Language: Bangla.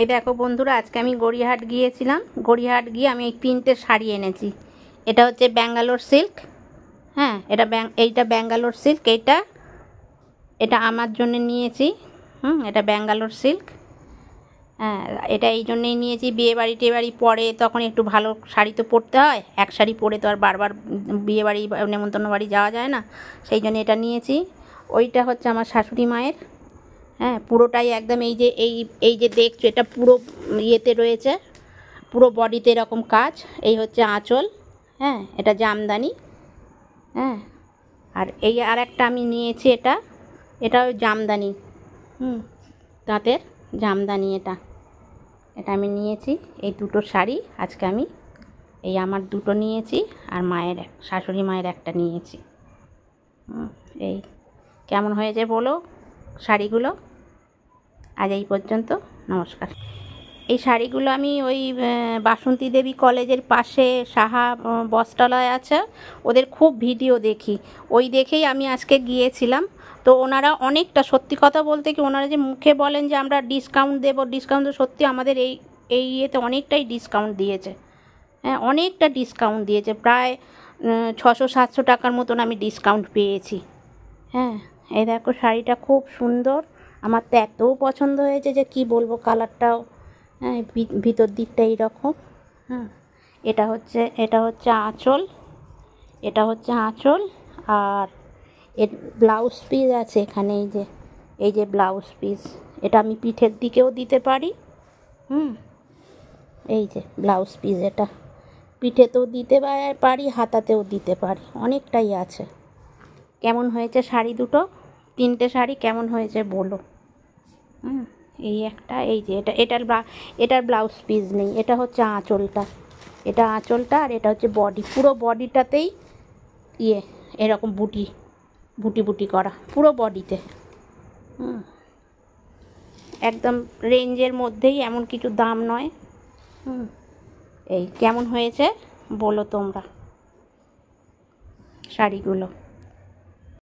এই দেখো বন্ধুরা, আজকে আমি গড়িয়াহাট গিয়েছিলাম। গড়িয়াহাট গিয়ে আমি এই 3টে শাড়ি এনেছি। এটা হচ্ছে ব্যাঙ্গালোর সিল্ক। হ্যাঁ, এইটা ব্যাঙ্গালোর সিল্ক। এটা আমার জন্য নিয়েছি। এটা ব্যাঙ্গালোর সিল্ক। হ্যাঁ, এটা এই জন্যই নিয়েছি, বিয়েবাড়ি টিয়েবাড়ি পরে তখন একটু ভালো শাড়ি তো পরতে হয়। এক শাড়ি পরে তো আর বারবার বিয়েবাড়ি নেমন্তন্ন বাড়ি যাওয়া যায় না, সেই জন্য এটা নিয়েছি। ওইটা হচ্ছে আমার শাশুড়ি মায়ের। হ্যাঁ, পুরোটাই একদম এই যে দেখছো, এটা পুরো ইয়েতে রয়েছে, পুরো বডিতে এরকম কাজ। এই হচ্ছে আঁচল। হ্যাঁ, এটা জামদানি। হ্যাঁ, আর আর একটা আমি নিয়েছি, এটাও জামদানি। তাঁতের জামদানি। এটা আমি নিয়েছি। এই দুটো শাড়ি আজকে আমি আমার দুটো নিয়েছি, আর শাশুড়ি মায়ের একটা নিয়েছি। এই কেমন হয়েছে বলো শাড়িগুলো? আজ এই পর্যন্ত, নমস্কার। এই শাড়িগুলো আমি ওই বাসন্তী দেবী কলেজের পাশে সাহা বস্ত্রালয় আছে, ওদের খুব ভিডিও দেখি, ওই দেখেই আমি আজকে গিয়েছিলাম। তো ওনারা অনেকটা, সত্যি কথা বলতে কি, ওনারা যে মুখে বলেন যে আমরা ডিসকাউন্ট দেবো, সত্যি আমাদের এই ইয়েতে অনেকটাই ডিসকাউন্ট দিয়েছে। হ্যাঁ, অনেকটা ডিসকাউন্ট দিয়েছে, প্রায় 600-700 টাকার মতন আমি ডিসকাউন্ট পেয়েছি। হ্যাঁ, এই দেখো শাড়িটা খুব সুন্দর, আমার তো এত পছন্দ হয়েছে যে কি বলবো। কালারটাও, হ্যাঁ, ভিতর দিকটা এইরকম। হ্যাঁ, এটা হচ্ছে আঁচল। আর এর ব্লাউজ পিস আছে এখানে, এই যে ব্লাউজ পিস। এটা আমি পিঠের দিকেও দিতে পারি। এই যে ব্লাউজ পিস, এটা পিঠেতেও দিতে পারি, হাতাতেও দিতে পারি, অনেকটাই আছে। কেমন হয়েছে শাড়ি দুটো? 3টে শাড়ি কেমন হয়েছে বলো। এই একটা, এই যে এটার ব্লাউজ পিস নেই, এটা হচ্ছে আঁচলটা। আর এটা হচ্ছে বডি, পুরো বডিটাতেই এরকম বুটি করা পুরো বডিতে। একদম রেঞ্জের মধ্যেই, এমন কিছু দাম নয়। এই কেমন হয়েছে বলো তোমরা শাড়িগুলো?